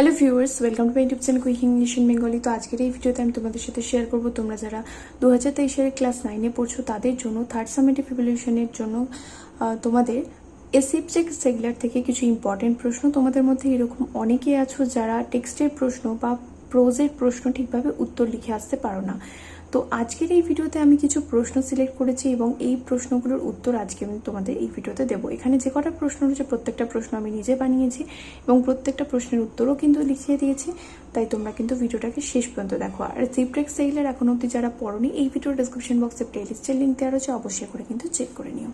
Hello viewers, welcome to my YouTube channel quick English in Bengali. তো আজকের এই ভিডিওতে আমি তোমাদের সাথে শেয়ার করবো তোমরা যারা 2023 ক্লাস 9-এ পড়ছো তাদের জন্য থার্ড সামেটিভ ইভ্যালুয়েশনের জন্য তোমাদের এসএফজেড সেগুলার থেকে কিছু ইম্পর্টেন্ট প্রশ্ন। তোমাদের মধ্যে এরকম অনেকেই আছো যারা টেক্সটের প্রশ্ন বা প্রোজের প্রশ্ন ঠিকভাবে উত্তর লিখে আসতে পারো না। তো আজকের এই ভিডিওতে আমি কিছু প্রশ্ন সিলেক্ট করেছি এবং এই প্রশ্নগুলোর উত্তর আজকে আমি তোমাদের এই ভিডিওতে দেবো। এখানে যে কটা প্রশ্ন রয়েছে প্রত্যেকটা প্রশ্ন আমি নিজে বানিয়েছি এবং প্রত্যেকটা প্রশ্নের উত্তরও কিন্তু লিখিয়ে দিয়েছি। তাই তোমরা কিন্তু ভিডিওটাকে শেষ পর্যন্ত দেখো। আর জিপটেক্স সেগুলার এখন অবধি যারা পড়োনি, এই ভিডিওর ডেসক্রিপশন বক্সে প্লেলিস্টের লিঙ্ক দেওয়া রয়েছে, অবশ্যই করে কিন্তু চেক করে নিও।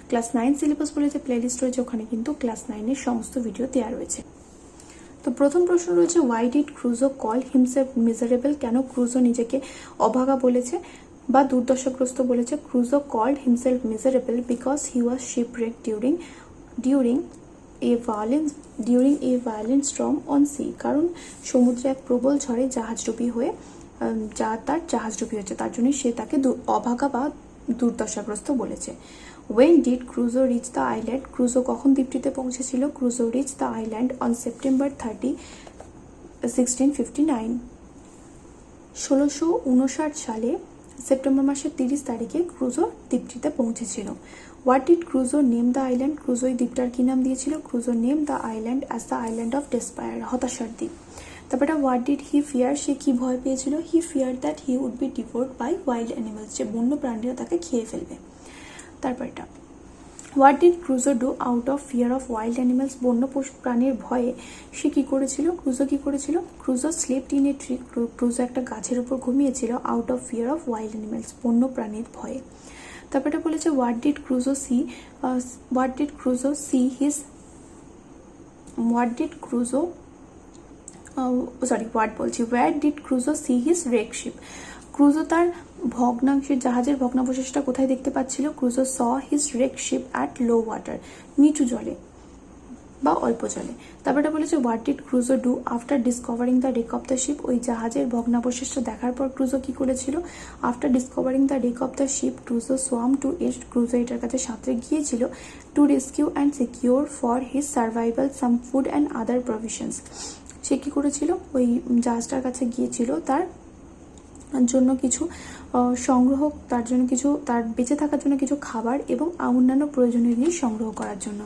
ক্লাস 9 সিলেবাস বলে যে প্লেলিস্ট রয়েছে ওখানে কিন্তু ক্লাস 9-এর সমস্ত ভিডিও দেওয়া রয়েছে। তো প্রথম প্রশ্ন রয়েছে, why did Crusoe call himself miserable? কেন ক্রুজো নিজেকে অভাগা বলেছে বা দুর্দশাগ্রস্ত বলেছে? Crusoe called himself miserable because he was shipwreck during a violent storm on sea. কারণ সমুদ্রে এক প্রবল ঝড়ে জাহাজডুবি তার জাহাজডুবি হয়েছে, তার জন্য সে তাকে অভাগা বা দুর্দশাগ্রস্ত বলেছে। When did Crusoe reach the island? ক্রুজো কখন দ্বীপটিতে পৌঁছেছিল? Crusoe reach the island on September 30, 1659। 1659 সালে সেপ্টেম্বর মাসের 30 তারিখে ক্রুজো দ্বীপটিতে পৌঁছেছিল। What did Crusoe name the island? Crusoe এই দ্বীপটার কি নাম দিয়েছিল? Crusoe name the island as the island of despair, হতাশার দ্বীপ। তারপরে হোয়াট ডিড হি ফিয়ার? সে কি ভয় পেয়েছিল? He fear that he would be devoured by wild animals, যে বন্য প্রাণীরা তাকে খেয়ে ফেলবে। তারপরটা, what did Crusoe do out of fear of wild animals? বন্য প্রাণীর ভয়ে সে কি করেছিল? ক্রুজো কি করেছিল? Crusoe slept in a tree. Crusoe একটা গাছের উপর ঘুমিয়েছিল out of fear of wild animals, বন্য প্রাণীর ভয়ে। তারপরে বলেছে, what did Crusoe see his what did Crusoe where did Crusoe see his wreck ship? Crusoe তার ভগ্নাংশের জাহাজের ভগ্নাবশেষটা কোথায় দেখতে পাচ্ছিল? Crusoe saw his wreck ship at low water, নিচু জলে বা অল্প জলে। তারপরে বলেছে, what did Crusoe do after discovering the wreck of the ship? ওই জাহাজের ভগ্নাবশেষটা দেখার পর ক্রুজো কি করেছিল? After discovering the wreck of the ship Crusoe swam to it. Crusoe এটার কাছে সাঁতরে গিয়েছিল to rescue and secure for his survival some food and other provisions. সে কি করেছিল? ওই জাহাজটার কাছে গিয়েছিল তার জন্য কিছু তার বেঁচে থাকার জন্য কিছু খাবার এবং অন্যান্য প্রয়োজনীয় জিনিস সংগ্রহ করার জন্য।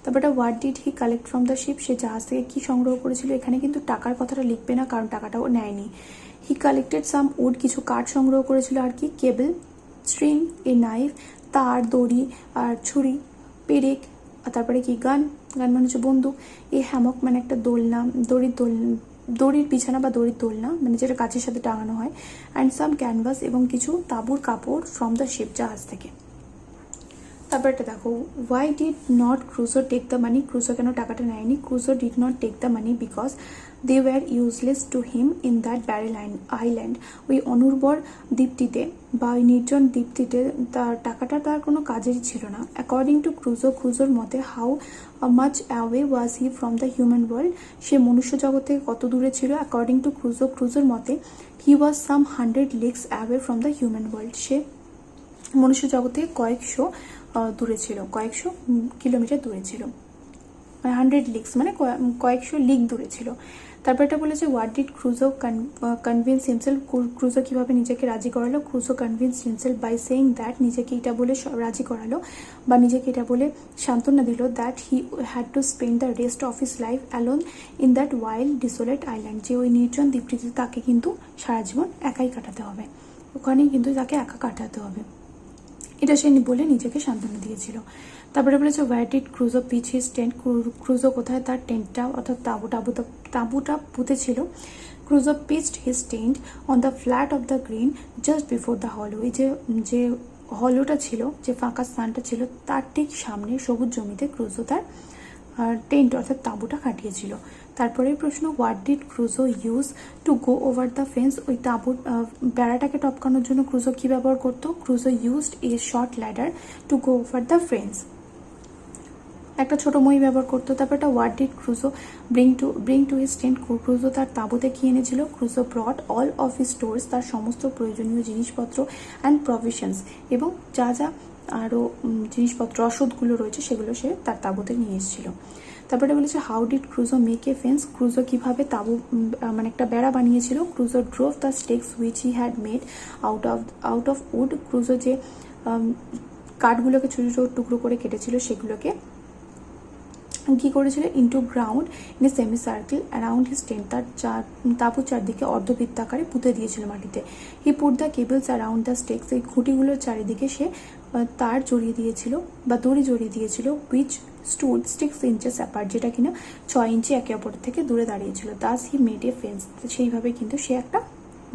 তারপরে what did he collect from the ship? সে জাহাজ থেকে কি সংগ্রহ করেছিল? এখানে কিন্তু টাকার কথাটা লিখবে না, কারণ টাকাটাও নেয়নি। হি কালেক্টেড সাম উড, কিছু কাঠ সংগ্রহ করেছিল। আর কি? কেবল, স্ট্রিং, এ নাইফ, তার, দড়ি আর ছুরি, পেরেক, তারপরে কি গান মানে হচ্ছে বন্দুক, এ হ্যামক মানে একটা দোলনা, দড়ির বিছানা বা দড়ির দোলনা মানে যেটা গাছের সাথে টাঙানো হয়, অ্যান্ড সাম ক্যানভাস, এবং কিছু তাঁবুর কাপড় ফ্রম দ্য শিপ, জাহাজ থেকে। তারপর এটা দেখো, why did not Crusoe take the money? Crusoe কেন টাকাটা নেয়নি? Crusoe did not take the money because they were useless to him in that barrel island. ওই অনুর্বর দ্বীপটিতে বা ওই নির্জন দ্বীপটিতে তার টাকাটা তার কোনো কাজেরই ছিল না। অ্যাকর্ডিং টু ক্রুজো, ক্রুজোর মতে, how much away was he from the human world? সে মনুষ্য জগৎ থেকে কত দূরে ছিল? অ্যাকর্ডিং টু ক্রুজো, ক্রুজোর মতে, he was some 100 leagues away from the human world. সে মনুষ্য জগৎ থেকে কয়েকশো দূরে ছিল, কয়েকশো কিলোমিটার দূরে ছিল, 100 leagues মানে কয়েকশো লিগ দূরে ছিল। তারপর এটা বলেছে, what did Crusoe convince himself? Crusoe কিভাবে নিজেকে রাজি করালো? Crusoe convince himself by saying that, নিজেকে এটা বলে রাজি করালো বা নিজেকে এটা বলে সান্ত্বনা দিল, that he had to spend the rest of his life alone in that wild desolate island, যে ওই নির্জন দ্বীপটিতে তাকে কিন্তু সারা জীবন একাই কাটাতে হবে, ওখানেই কিন্তু তাকে একা কাটাতে হবে, এটা সে বলে নিজেকে সান্ত্বনা দিয়েছিল। তারপরে বলেছে, where did Crusoe pitch his tent? Crusoe কোথায় তার টেন্টটা অর্থাৎ তাঁবুটা পুঁতেছিল? Crusoe pitched his tent on the flat of the green just before the hollow. এই যে হলোটা ছিল, যে ফাঁকা স্থানটা ছিল তার ঠিক সামনে সবুজ জমিতে ক্রুজো তার টেন্ট অর্থাৎ তাঁবুটা কাটিয়েছিল। তারপরে প্রশ্ন, what did Crusoe use to go over the fence? ওই তাঁবুর বেড়াটাকে টপকানোর জন্য ক্রুজো কি ব্যবহার করতো? Crusoe used a short ladder to go over the fence, একটা ছোট মই ব্যবহার করতো। তারপরটা, what did Crusoe bring to his tent? Crusoe তার তাঁবুতে কি এনেছিল? Crusoe brought all of his stores, তার সমস্ত প্রয়োজনীয় জিনিসপত্র, অ্যান্ড প্রভিশনস, এবং যা আরও জিনিসপত্র রসদগুলো রয়েছে সেগুলো সে তার তাঁবুতে নিয়ে এসেছিল। তারপরে বলেছে how did Crusoe make a fence, Crusoe কীভাবে তাবু মানে একটা বেড়া বানিয়েছিল। Crusoe drove the stakes which he had made out of wood, Crusoe যে কাঠগুলোকে ছোটো ছোটো টুকরো করে কেটেছিল সেগুলোকে কী করেছিল, into ground in a semi circle around his tent, তার তাঁবুর চারদিকে অর্ধবৃত্তাকারে পুঁতে দিয়েছিল মাটিতে। He put the cables around the stakes, এই খুঁটিগুলোর চারিদিকে সে তার জড়িয়ে দিয়েছিল বা দড়ি জড়িয়ে দিয়েছিল, উইচ স্টুড 6 inches অ্যাপার্ট, যেটা কিনা 6 ইঞ্চি একে অপরের থেকে দূরে দাঁড়িয়েছিল। Thus he made a fence, সেইভাবে কিন্তু সে একটা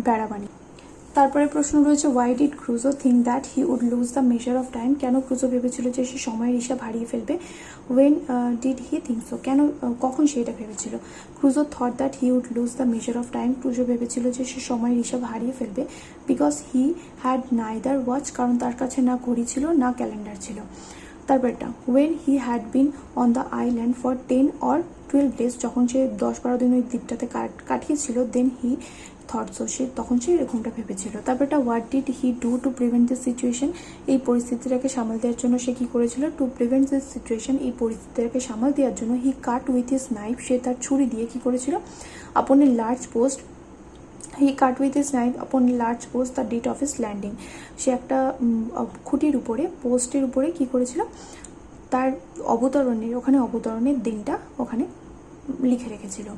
বেড়া বানিয়ে। তারপরে প্রশ্ন রয়েছে why did Crusoe think that he would lose the measure of time, কেন ক্রুজো ভেবেছিল যে সে সময়ের হিসাব হারিয়ে ফেলবে। When did he think so, কখন সে এটা ভেবেছিল। Crusoe thought that he would lose the measure of time, Crusoe ভেবেছিল যে সে সময়ের হিসাব হারিয়ে ফেলবে। Because he had neither watch, কারণ তার কাছে না ঘড়ি ছিল না ক্যালেন্ডার ছিল। তারপরটা when he had been on the island for 10 or 12 days, যখন সে 10-12 দিন ওই দ্বীপটাতে কাটিয়েছিল, দেন হি থট সো, তখন সে এরকমটা ভেবেছিল। তারপরটা what did he do to prevent this situation, এই পরিস্থিতিটাকে সামাল দেওয়ার জন্য সে কী করেছিল। টু প্রিভেন্ট দিস সিচুয়েশন, এই পরিস্থিতিটাকে সামাল দেওয়ার জন্য he cut with his knife, সে তার ছুরি দিয়ে কী করেছিল, upon a large post, he cut with his knife upon large post the date of his landing, সে একটা খুঁটির উপরে পোস্টের উপরে কী করেছিল, তার অবতরণের দিনটা ওখানে লিখে রেখেছিল।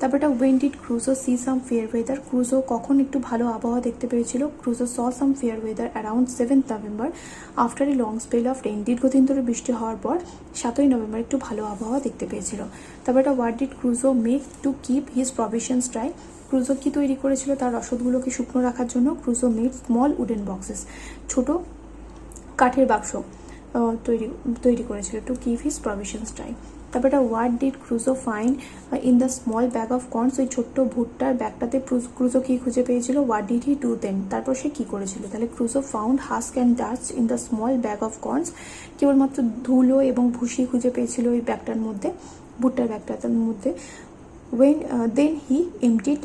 তারপরটা when did Crusoe see some fair weather, Crusoe কখন একটু ভালো আবহাওয়া দেখতে পেয়েছিল। Crusoe saw some fair weather around 7th November after a long spell of rain, দীর্ঘদিন ধরে বৃষ্টি হওয়ার পর 7ই নভেম্বর একটু ভালো আবহাওয়া দেখতে পেয়েছিল। তারপরটা what did Crusoe make to keep his provisions dry, Crusoe কি তৈরি করেছিল তার রসদগুলোকে শুকনো রাখার জন্য। Crusoe made small wooden boxes, ছোট কাঠের বাক্স তৈরি করেছিল to keep his provisions dry. তারপরে what did Crusoe find in the small bag of corns, ওই ছোট্ট ভুট্টার ব্যাগটাতে ক্রুজো কি খুঁজে পেয়েছিল। What did he do then, তারপর সে কী করেছিল। তাহলে Crusoe found husk and dust in the small bag of corns, কেবলমাত্র ধুলো এবং ভুসি খুঁজে পেয়েছিল ওই ব্যাগটার মধ্যে, ভুট্টার ব্যাগটার মধ্যে। Then he emptied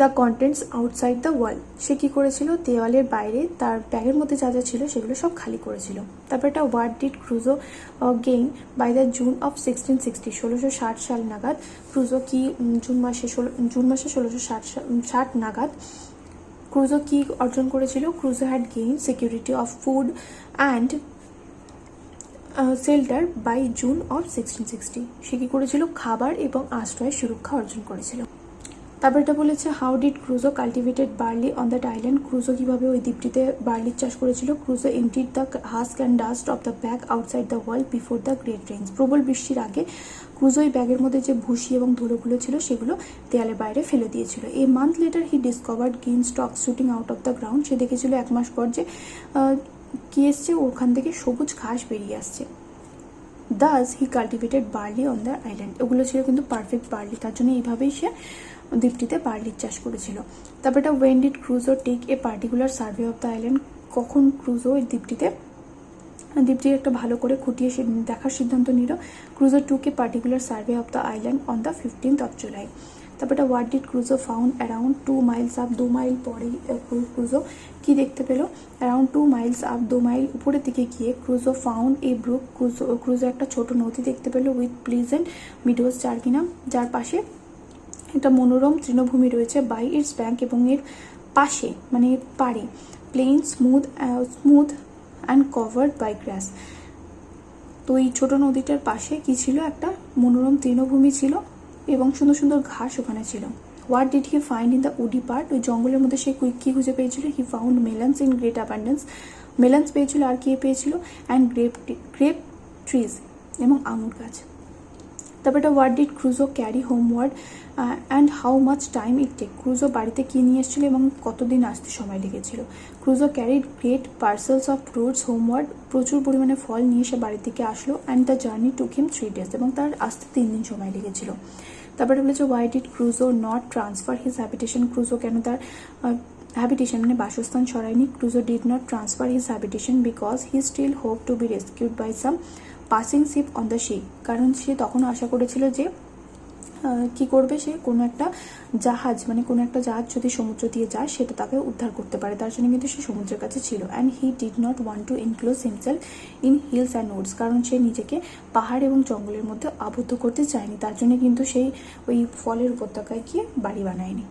the contents outside the wall, সে কী করেছিল, দেওয়ালের বাইরে তার ব্যাগের মধ্যে যা যা ছিল সেগুলো সব খালি করেছিল। তারপর একটা what did Crusoe gain by the June of 1660, 1660 সাল নাগাদ ক্রুজো কি জুন মাসে 1660 নাগাদ ক্রুজো কি অর্জন করেছিল। Crusoe had gain security of food and shelter by June of 1660, সে কী করেছিল, খাবার এবং আশ্রয়ের সুরক্ষা অর্জন করেছিল। তারপর এটা বলেছে how did Crusoe cultivated barley on that island, Crusoe কীভাবে ওই দ্বীপটিতে বার্লির চাষ করেছিল। Crusoe emptied the husk and dust of the bag outside the wall before the great rains, প্রবল বৃষ্টির আগে ক্রুজো ওই ব্যাগের মধ্যে যে ভুসি এবং ধুলোগুলো ছিল সেগুলো দেয়ালের বাইরে ফেলে দিয়েছিল। A month later he discovered green stalk shooting out of the ground, সে দেখেছিল 1 মাস পর যে কী এসছে, ওখান থেকে সবুজ ঘাস বেরিয়ে আসছে। Thus he cultivated barley on the island, ওগুলো ছিল কিন্তু পারফেক্ট বার্লি, তার জন্য এইভাবেই সে দ্বীপটিতে বার্লির চাষ করেছিল। তারপর এটা when did Crusoe take a particular survey of the island, কখন ক্রুজো ওই দ্বীপটির একটা ভালো করে খুঁটিয়ে দেখার সিদ্ধান্ত নিল। Crusoe took a particular survey of the island on the 15th of July। তারপর what did Crusoe found around 2 miles up, 2 mile পরেই ক্রুজো কি দেখতে পেল। অ্যারাউন্ড 2 miles আপ, 2 মাইল উপরের দিকে গিয়ে ক্রুজো ফাউন্ড এ ব্রুক, ক্রুজো একটা ছোট নদী দেখতে পেল উইথ প্লিজেন্ট মিডোজ, যার পাশে একটা মনোরম তৃণভূমি রয়েছে। বাই ইটস ব্যাঙ্ক, এবং এর পাশে মানে পাড়ে plain smooth and covered by grass, তো এই ছোটো নদীটার পাশে কি ছিল, একটা মনোরম তৃণভূমি ছিল এবং সুন্দর সুন্দর ঘাস ওখানে ছিল। What did he find in the woody part, ওই জঙ্গলের মধ্যে সে কী খুঁজে পেয়েছিল। He found melons in great abundance, melons পেয়েছিল আর কে পেয়েছিল, অ্যান্ড গ্রেপ ট্রিজ, এবং আঙুর গাছ। তারপর এটা what did Crusoe carry homeward and how much time it take, Crusoe বাড়িতে কী নিয়ে এসেছিল এবং কতদিন আসতে সময় লেগেছিল। Crusoe carried great parcels of fruits homeward, প্রচুর পরিমাণে ফল নিয়ে সে বাড়ি থেকে আসলো। And the journey took him 3 days, এবং তার আসতে 3 দিন সময় লেগেছিল। তারপরে বলেছে why did Crusoe not transfer his habitation, Crusoe কেন তার হ্যাবিটেশন মানে বাসস্থান সরায়নি। Crusoe did not transfer his habitation because he still hope to be rescued by some passing ship on the sea, কারণ সে তখন আশা করেছিল যে কি করবে, সে কোনো একটা জাহাজ মানে কোনো একটা জাহাজ যদি সমুদ্র দিয়ে যায় সেটা তাকে উদ্ধার করতে পারে, তার জন্য কিন্তু সে সমুদ্রের কাছে ছিল। And he did not want to enclose himself in hills and Woods, কারণ সে নিজেকে পাহাড় এবং জঙ্গলের মধ্যে আবদ্ধ করতে চায়নি, তার জন্য কিন্তু সেই ওই ফলের উপত্যকায় গিয়ে বাড়ি বানায়নি।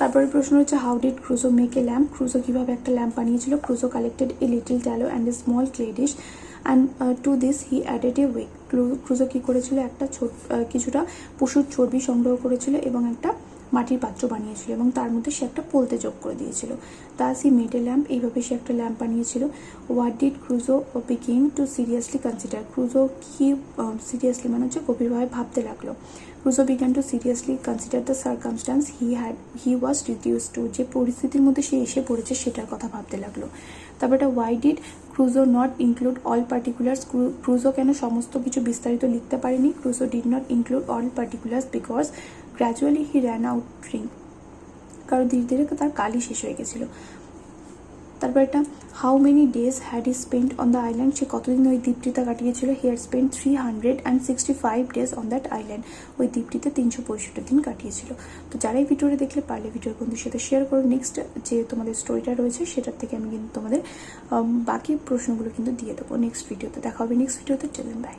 তারপরে প্রশ্ন হচ্ছে how did Crusoe make a lamp, Crusoe কীভাবে একটা ল্যাম্প বানিয়েছিল। Crusoe collected a little tallow and a small clay dish and to this he added a wick. Crusoe কী করেছিল, একটা কিছুটা পশুর চর্বি সংগ্রহ করেছিল এবং একটা মাটির পাত্র বানিয়েছিল এবং তার মধ্যে সে একটা পোলতে যোগ করে দিয়েছিল। Thus he made a lamp, এইভাবে সে একটা ল্যাম্প বানিয়েছিল। What did Crusoe begin to seriously consider, Crusoe কি সিরিয়াসলি মানে হচ্ছে গভীরভাবে ভাবতে লাগলো। Crusoe began to seriously consider the circumstances he was reduce to, যে পরিস্থিতির মধ্যে সে এসে পড়েছে সেটার কথা ভাবতে লাগলো। তারপর এটা why did Crusoe not include all particulars, Crusoe কেন সমস্ত কিছু বিস্তারিত লিখতে পারেনি। Crusoe did not include all particulars because gradually he ran out drink, কারণ ধীরে ধীরে তার কালই শেষ হয়ে গেছিলো। তারপর এটা how many days had he spent on the island, সে কতদিন ওই দ্বীপটিতে কাটিয়েছিল। He had spent 365 days on that island, ওই দ্বীপটিতে 365 দিন কাটিয়েছিল। তো যারা এই ভিডিওটা দেখলে পারলে ভিডিওর বন্ধুর সাথে শেয়ার করো। নেক্সট যে তোমাদের স্টোরিটা রয়েছে সেটার থেকে আমি কিন্তু তোমাদের বাকি প্রশ্নগুলো কিন্তু দিয়ে দেবো নেক্সট ভিডিওতে। দেখা হবে নেক্সট ভিডিওতে, চলুন বাই।